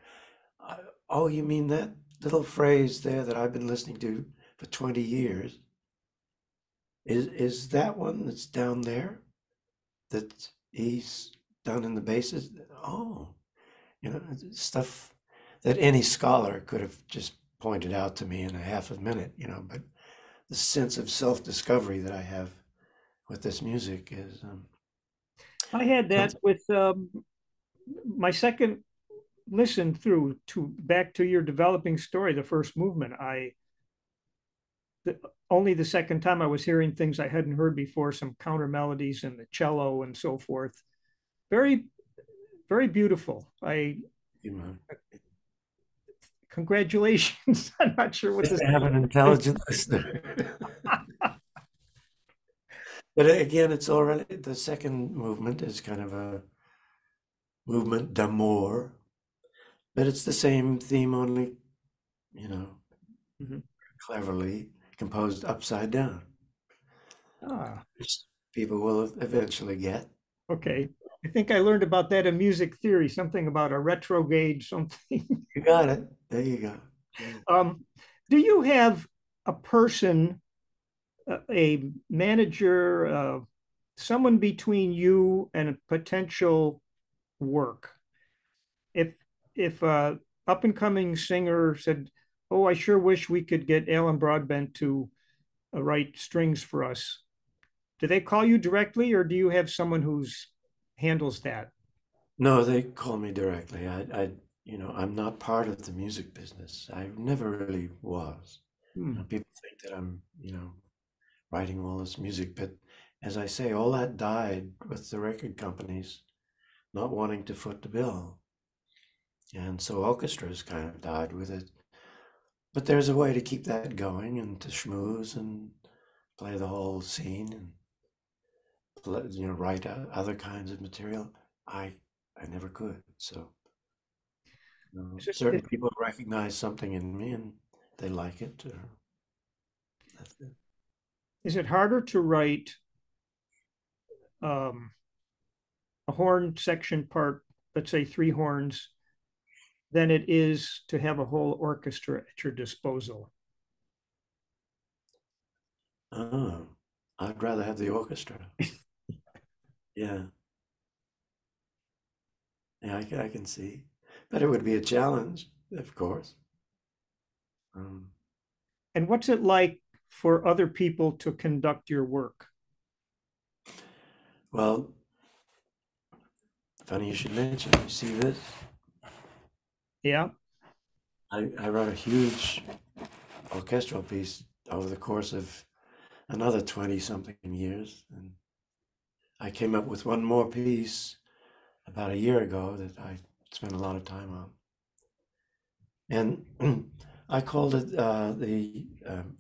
oh, you mean that little phrase there that I've been listening to for 20 years? Is that one that's down there? That he's down in the bases? Oh, stuff that any scholar could have just pointed out to me in a half a minute, but the sense of self-discovery that I have with this music is I had that something. with my second listen through to back to your developing story, the first movement. The, only the second time I was hearing things I hadn't heard before, some counter melodies and the cello and so forth. Very, very beautiful. You know, Congratulations. I'm not sure what just this to have an intelligent listener. But again, it's already the second movement is kind of a movement d'amour, but it's the same theme, only you know Mhm. cleverly composed upside down, Ah, which people will eventually get. okay. I think I learned about that in music theory, something about a retrograde, something. You got it. There you go. Yeah. um, do you have a person, a manager, someone between you and a potential work? If if a up and coming singer said, Oh, I sure wish we could get Alan Broadbent to write strings for us. Do they call you directly, or do you have someone who's handles that? No, they call me directly. I'm not part of the music business. I never really was. Hmm. People think that I'm, writing all this music, but as I say, all that died with the record companies not wanting to foot the bill. And so orchestras kind of died with it. But there's a way to keep that going and to schmooze and play the whole scene and write other kinds of material. I I never could. So Is it, certain people recognize something in me and they like it. Or that's it. is it harder to write um, a horn section part, let's say three horns, than it is to have a whole orchestra at your disposal? Oh, I'd rather have the orchestra. Yeah, yeah, I can see. But it would be a challenge, of course. Um, And what's it like for other people to conduct your work? well, funny you should mention. You see this? Yeah. I wrote a huge orchestral piece over the course of another 20 something years. And I came up with one more piece about a year ago that I spent a lot of time on. And I called it the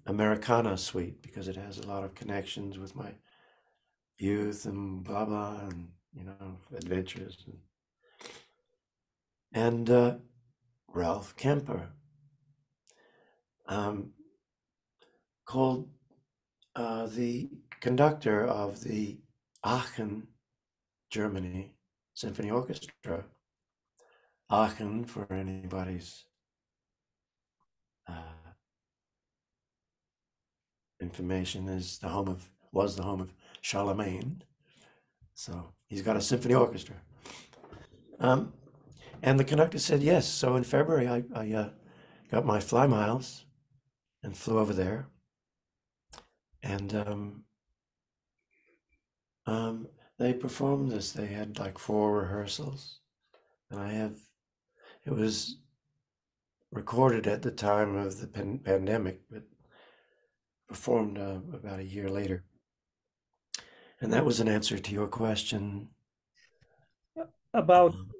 Americana Suite because it has a lot of connections with my youth and blah blah and adventures and Ralph Kemper um, called the conductor of the Aachen, Germany Symphony Orchestra. Aachen, for anybody's uh, information, was the home of Charlemagne. So he's got a symphony orchestra. Um, and the conductor said yes. So in February, I got my fly miles and flew over there. And they performed this. They had like 4 rehearsals. And it was recorded at the time of the pandemic, but performed about a year later. And that was an answer to your question. About Um,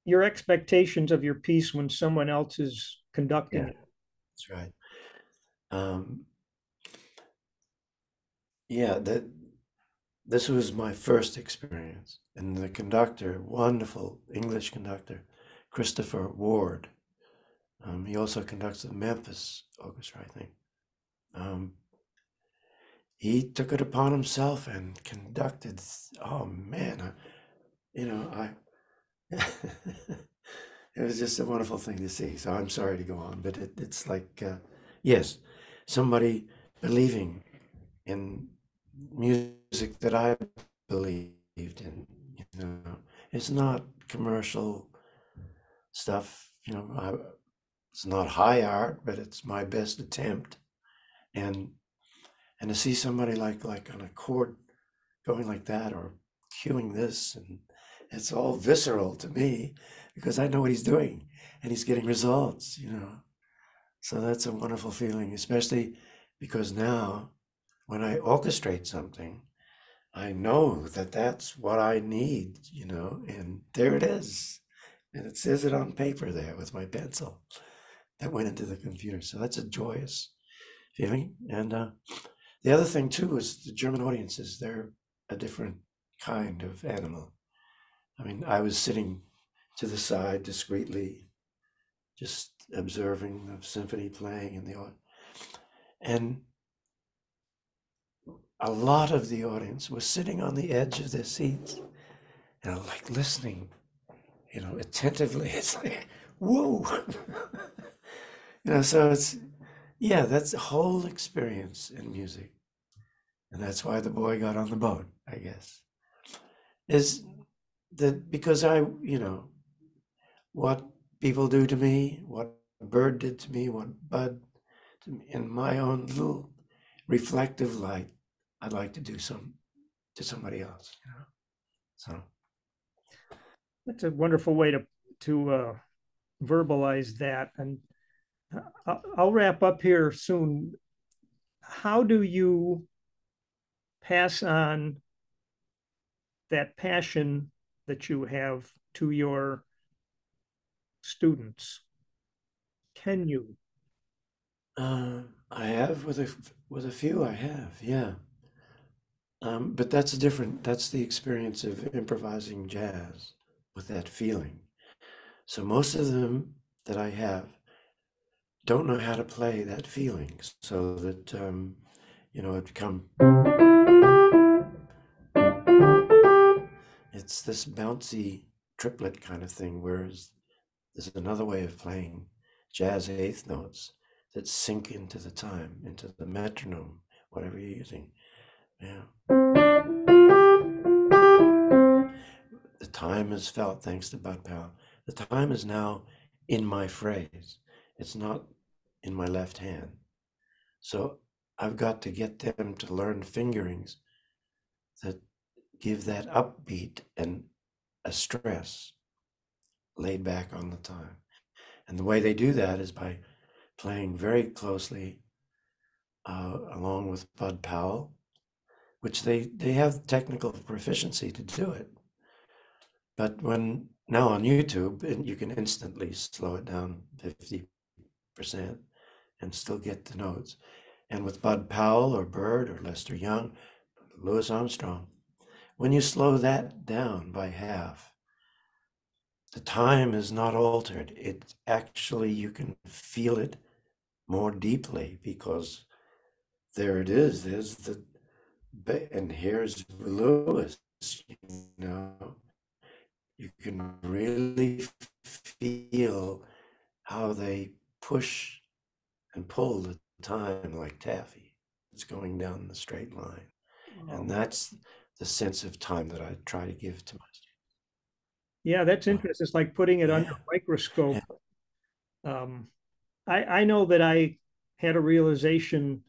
your expectations of your piece when someone else is conducting yeah, it. that's right. Um, yeah, this was my first experience. And the conductor, wonderful English conductor, Christopher Ward, he also conducts the Memphis Orchestra, I think. Um, he took it upon himself and conducted. Oh man, I it was just a wonderful thing to see. So I'm sorry to go on, but it's like, yes, somebody believing in music that I believed in. You know, it's not commercial stuff. It's not high art, but it's my best attempt. And and to see somebody like on a chord going like that or cueing this, and it's all visceral to me because I know what he's doing and he's getting results. So that's a wonderful feeling, especially because now when I orchestrate something, I know that that's what I need, and there it is. And it says it on paper there with my pencil that went into the computer. So that's a joyous feeling. And the other thing, too, is the German audiences, they're a different kind of animal. I mean, I was sitting to the side discreetly, just observing the symphony playing in the audience. And a lot of the audience was sitting on the edge of their seats and like listening, attentively. It's like, whoa. So yeah, that's a whole experience in music. And that's why the boy got on the boat, I guess. Is that because what people do to me, what Bird did to me, what Bud to me, in my own little reflective light, I'd like to do some to somebody else, you know. So That's a wonderful way to verbalize that. And I'll wrap up here soon. How do you pass on that passion that you have to your students? Can you? I have with a few I have, yeah. But that's different. That's the experience of improvising jazz with that feeling. So most of them that I have don't know how to play that feeling, so that it become it's this bouncy triplet kind of thing. Whereas there's another way of playing jazz eighth notes that sink into the time, into the metronome, whatever you're using. Yeah. The time is felt thanks to Bud Powell. The time is now in my phrase. It's not in my left hand. So I've got to get them to learn fingerings that give that upbeat and a stress laid back on the time. And the way they do that is by playing very closely along with Bud Powell, which they have technical proficiency to do it. But when now on YouTube, you can instantly slow it down 50% and still get the notes. And with Bud Powell or Bird or Lester Young, Louis Armstrong, when you slow that down by half, the time is not altered. It actually, you can feel it more deeply because there it is. There's the, and here's Louis, you know, you can really feel how they push and pull the time like taffy. It's going down the straight line. And Um, that's the sense of time that I try to give to my yeah, that's students. interesting. It's like putting it under Yeah. a microscope. Um, I know that I had a realization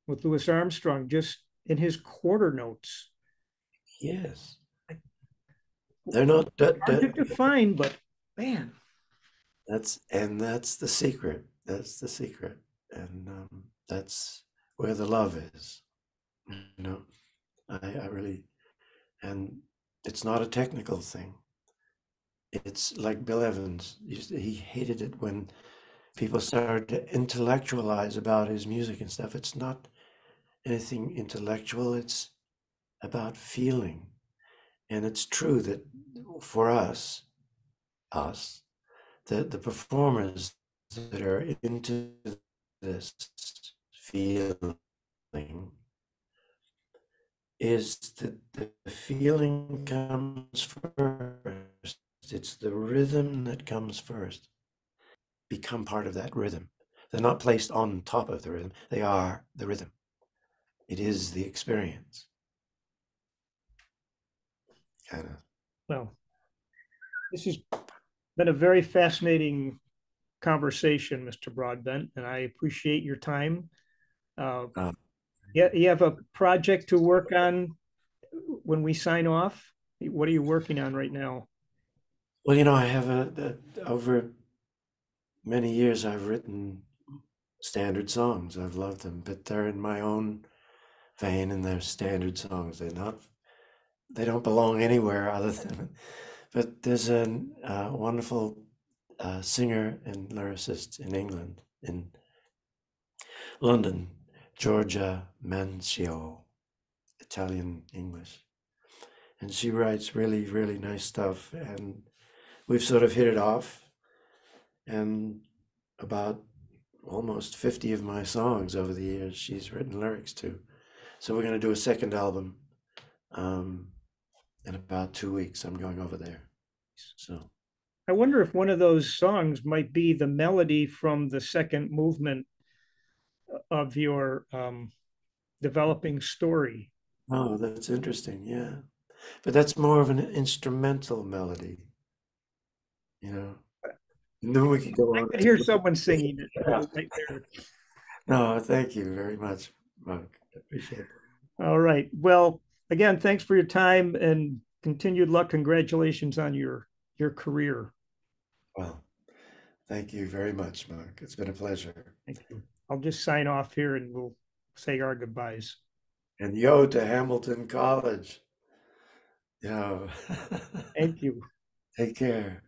with Louis Armstrong just in his quarter notes. Yes. They're not Hard to define, but man, that's the secret. That's the secret. And that's where the love is. You know, I really, and it's not a technical thing. It's like Bill Evans. He hated it when people started to intellectualize about his music and stuff. It's not anything intellectual. It's about feeling. And it's true that for us, the performers that are into this feeling is that the feeling comes first. It's the rhythm that comes first. Become part of that rhythm. They're not placed on top of the rhythm. They are the rhythm. It is the experience. Kind of. well, this has been a very fascinating conversation, Mr. Broadbent, and I appreciate your time. Uh, Uh, yeah, you have a project to work on when we sign off. What are you working on right now? well, I have over many years I've written standard songs. I've loved them, but they're in my own vein and they're standard songs. They don't belong anywhere other than, but there's a wonderful singer and lyricist in England, in London, Georgia Mancio, Italian English. And she writes really, really nice stuff. And we've sort of hit it off. And about almost 50 of my songs over the years, she's written lyrics to. So we're going to do a second album um, in about 2 weeks. I'm going over there. So, I wonder if one of those songs might be the melody from the second movement of your developing story. oh, that's interesting. Yeah. But that's more of an instrumental melody, you know. And then we could go I on could to. hear someone singing it Yeah. right there. No, thank you very much, Mark. I appreciate it. All right. Well, again, thanks for your time and continued luck. Congratulations on your career. Well, thank you very much, Mark. It's been a pleasure. Thank you. I'll just sign off here and we'll say our goodbyes. And yo to Hamilton College. Yo. Thank you. Take care.